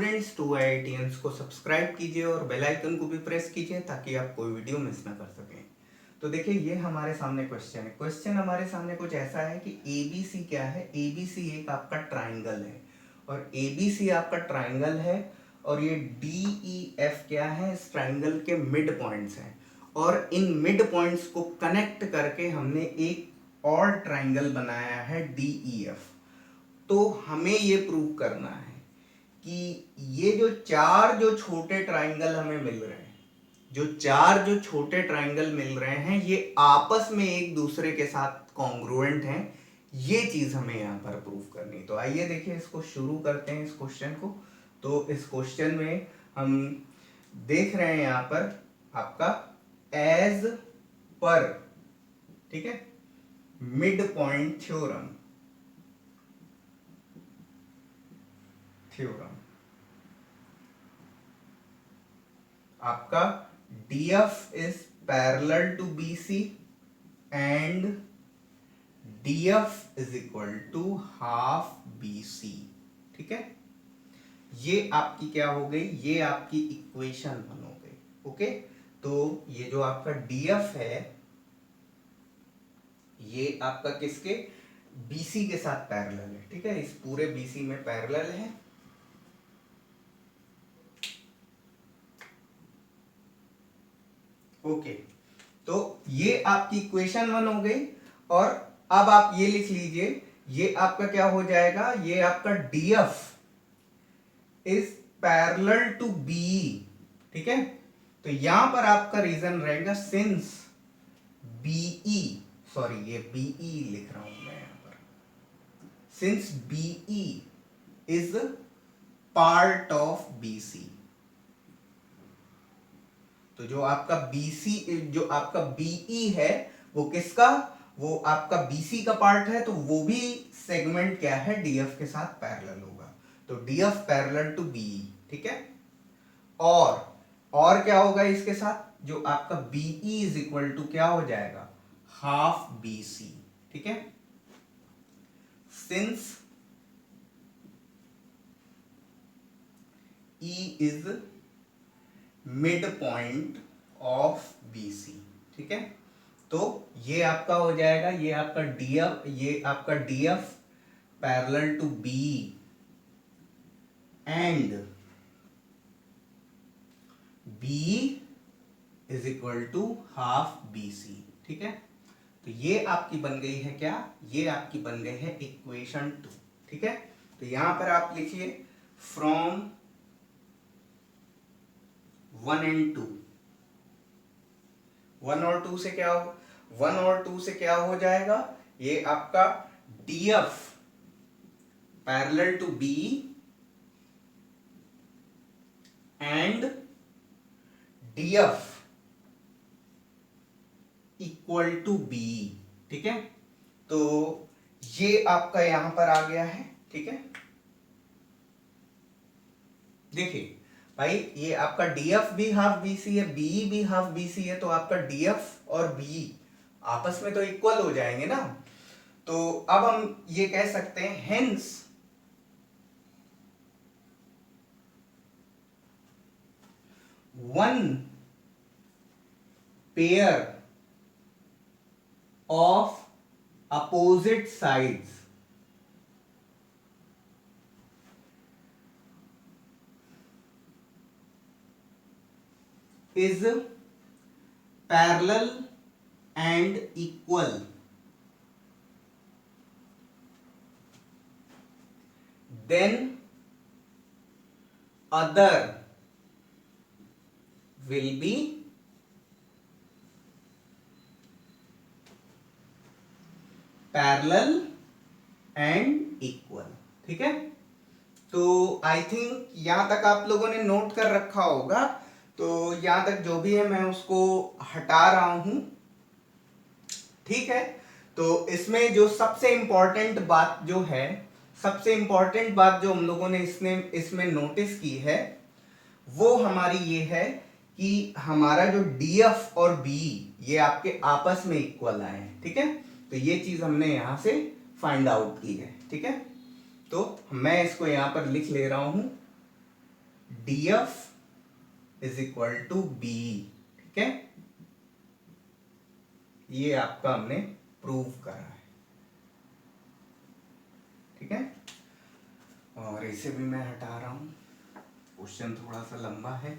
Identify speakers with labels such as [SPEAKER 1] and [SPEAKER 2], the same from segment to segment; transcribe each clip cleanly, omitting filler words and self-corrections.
[SPEAKER 1] Students to IITians को subscribe कीजिए और बेल आइकन को भी प्रेस कीजिए ताकि आप कोई वीडियो मिस ना कर सकें। तो देखिए ये हमारे सामने क्वेश्चन है। क्वेश्चन हमारे सामने कुछ ऐसा है कि एबीसी क्या है। एबीसी एक आपका ट्राइंगल है और एबीसी आपका ट्राइंगल है और ये डीईएफ क्या है, इस ट्राइंगल के मिड पॉइंट्स हैं और इन मिड पॉइंट्स को कनेक्ट करके हमने एक और ट्राइंगल बनाया है डीईएफ। तो हमें ये प्रूव करना है कि ये जो छोटे ट्राइंगल हमें मिल रहे हैं, जो छोटे ट्राइंगल मिल रहे हैं, ये आपस में एक दूसरे के साथ कॉन्ग्रुएंट हैं। ये चीज हमें यहाँ पर प्रूव करनी। तो आइए देखिए इसको शुरू करते हैं, इस क्वेश्चन को। तो इस क्वेश्चन में हम देख रहे हैं यहाँ पर आपका एज पर, ठीक है, मिड पॉइंट थ्योरम आपका DF is parallel to BC and DF is equal to half BC। ठीक है, ये आपकी क्या हो गई, ये आपकी इक्वेशन बन हो गई। ओके, तो ये जो आपका DF है ये आपका किसके, BC के साथ पैरेलल है। ठीक है, इस पूरे BC में पैरेलल है। ओके, तो ये आपकी इक्वेशन 1 हो गई और अब आप ये लिख लीजिए, ये आपका क्या हो जाएगा, ये आपका DF is parallel to BE। ठीक है, तो यहां पर आपका रीजन रहेगा सिंस BE, सॉरी ये BE लिख रहा हूं मैं यहां पर, since BE is part of BC। तो जो आपका BC, जो आपका BE है वो किसका, वो आपका BC का पार्ट है, तो वो भी सेगमेंट क्या है, DF के साथ पैरेलल होगा। तो DF पैरेलल टू BE। ठीक है, और क्या होगा इसके साथ, जो आपका BE इज इक्वल टू क्या हो जाएगा, हाफ BC। ठीक है, since E is mid point of BC। ठीक है, तो ये आपका हो जाएगा, ये आपका DF parallel to BE and BE is equal to half BC। ठीक है, तो ये आपकी बन गई है क्या, ये आपकी बन गई है इक्वेशन 2। ठीक है, तो यहां पर आप लिखिए फ्रॉम 1 एंड 2। 1 और 2 से क्या हो, 1 और 2 से क्या हो जाएगा, ये आपका DF parallel to BE and DF equal to BE। ठीक है, तो ये आपका यहां पर आ गया है। ठीक है, देखिए भाई ये आपका DF भी हाफ BC है, BE भी हाफ BC है, तो आपका DF और BE आपस में तो इक्वल हो जाएंगे ना। तो अब हम ये कह सकते हैं hence one pair of opposite sides is parallel and equal, then other will be parallel and equal। ठीक है, तो आई थिंक यहां तक आप लोगों ने नोट कर रखा होगा। तो यहां तक जो भी है मैं उसको हटा रहा हूं। ठीक है, तो इसमें जो सबसे इंपॉर्टेंट बात जो है, सबसे इंपॉर्टेंट बात जो हम लोगों ने इसमें नोटिस की है वो हमारी ये है कि हमारा जो DF और BE ये आपके आपस में इक्वल आए हैं। ठीक है, तो ये चीज हमने यहां से फाइंड आउट की है। ठीक है, तो मैं इसको यहां पर लिख ले रहा हूं DF is equal to B. ठीक है, ये आपका हमने प्रूव करा है। ठीक है, और इसे भी मैं हटा रहा हूं, क्वेश्चन थोड़ा सा लंबा है।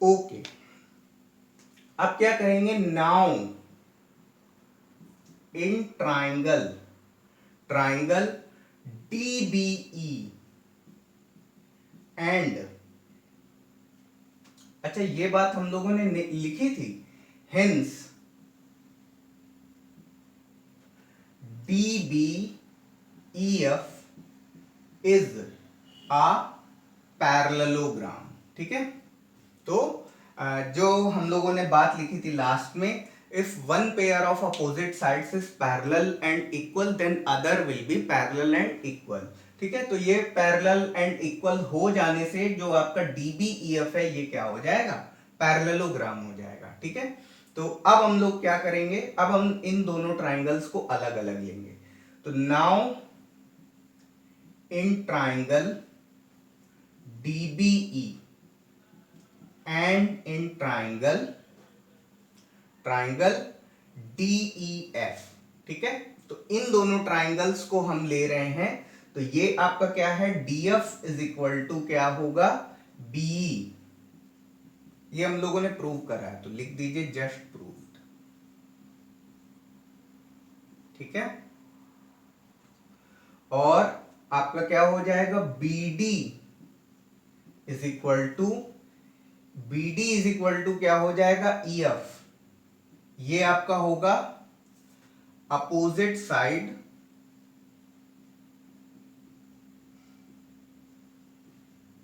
[SPEAKER 1] ओके, अब क्या करेंगे, now in triangle DBE and, अच्छा ये बात हम लोगों ने लिखी थी, hence DBEF is a parallelogram. ठीक है, तो जो हम लोगों ने बात लिखी थी लास्ट में, if one pair of opposite sides is parallel and equal then other will be parallel and equal. ठीक है, तो ये पैरेलल एंड इक्वल हो जाने से जो आपका DBEF है ये क्या हो जाएगा, पैरेललोग्राम हो जाएगा। ठीक है, तो अब हम लोग क्या करेंगे, अब हम इन दोनों ट्राइंगल्स को अलग अलग लेंगे। तो now in triangle DBE and in triangle DEF। ठीक है, तो इन दोनों ट्राइंगल्स को हम ले रहे हैं, तो ये आपका क्या है, DF इज इक्वल टू क्या होगा, BE। ये हम लोगों ने प्रूव करा है, तो लिख दीजिए जस्ट प्रूव्ड। ठीक है, और आपका क्या हो जाएगा, BD इज इक्वल टू क्या हो जाएगा, EF। ये आपका होगा अपोजिट साइड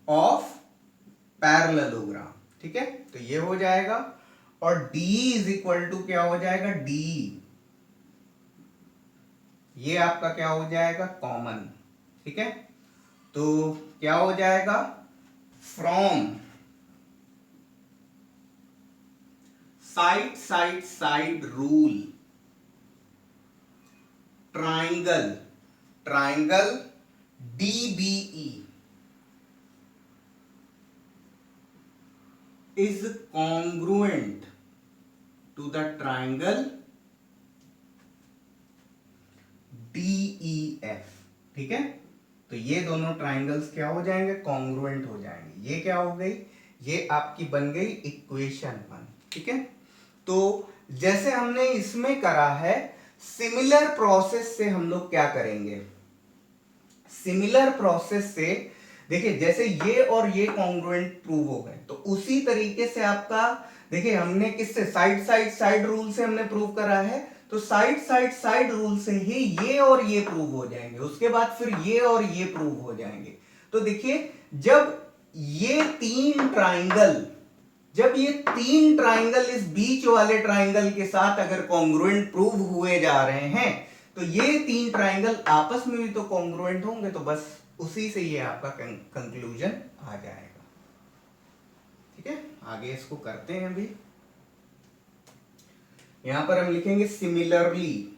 [SPEAKER 1] ऑफ पैरेललोग्राम। ठीक है, तो ये हो जाएगा, और DE इज इक्वल टू क्या हो जाएगा, DE, ये आपका क्या हो जाएगा, कॉमन। ठीक है, तो क्या हो जाएगा, from side rule triangle DBE is congruent to the triangle DEF। ठीक है, तो ये दोनों ट्राइंगल्स क्या हो जाएंगे, कॉन्ग्रुएंट हो जाएंगे। ये क्या हो गई, ये आपकी बन गई इक्वेशन 1। ठीक है, तो जैसे हमने इसमें करा है, सिमिलर प्रोसेस से हम लोग क्या करेंगे, सिमिलर प्रोसेस से देखिए, जैसे ये और ये कॉन्ग्रुएंट प्रूव हो गए, तो उसी तरीके से आपका देखिए, हमने किससे, साइड रूल से हमने प्रूव करा है, तो साइड रूल से ही ये और ये प्रूव हो जाएंगे, उसके बाद फिर ये और ये प्रूव हो जाएंगे। तो देखिए, जब ये तीन ट्राइंगल इस बीच वाले ट्राइंगल के साथ अगर कॉन्ग्रुएंट प्रूव हुए जा रहे हैं, तो ये तीन ट्राइंगल आपस में भी तो कॉन्ग्रुएंट होंगे, तो बस उसी से ये आपका कंक्लूजन आ जाएगा। ठीक है, आगे इसको करते हैं। अभी यहां पर हम लिखेंगे similarly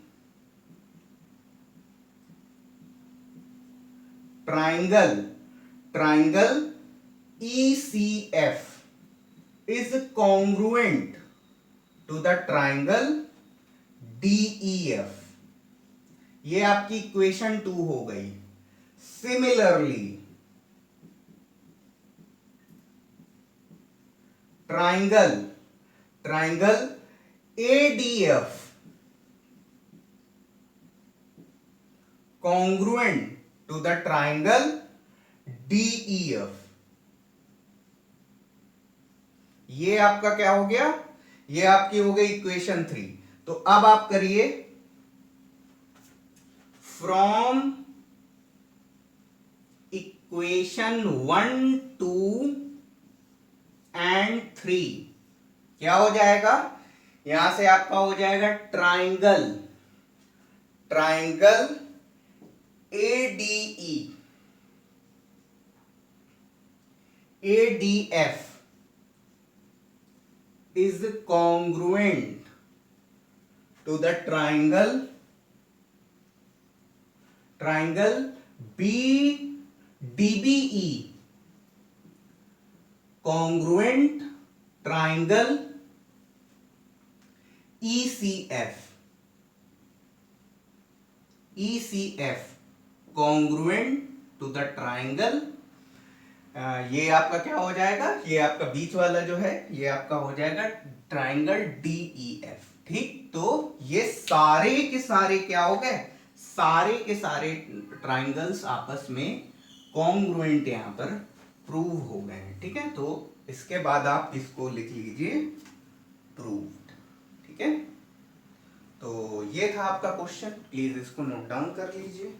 [SPEAKER 1] triangle ECF is congruent to the triangle DEF। ये आपकी इक्वेशन 2 हो गई। Similarly triangle ADF congruent to the triangle DEF। ये आपका क्या हो गया, ये आपकी हो गई इक्वेशन 3। तो अब आप करिए, फ्रॉम इक्वेशन 1, 2 एंड 3 क्या हो जाएगा, यहां से आपका हो जाएगा triangle ADF is congruent to the triangle BDBE, congruent triangle ECF congruent to the triangle, ये आपका क्या हो जाएगा, ये आपका बीच वाला जो है ये आपका हो जाएगा ट्राइंगल DEF। ठीक, तो ये सारे के सारे क्या हो गए, सारे के सारे ट्राइंगल्स आपस में कॉन्ग्रुएंट यहां पर प्रूव हो गए हैं। ठीक है, तो इसके बाद आप इसको लिख लीजिए प्रूव्ड। ठीक है, तो ये था आपका क्वेश्चन, प्लीज इसको नोट डाउन कर लीजिए।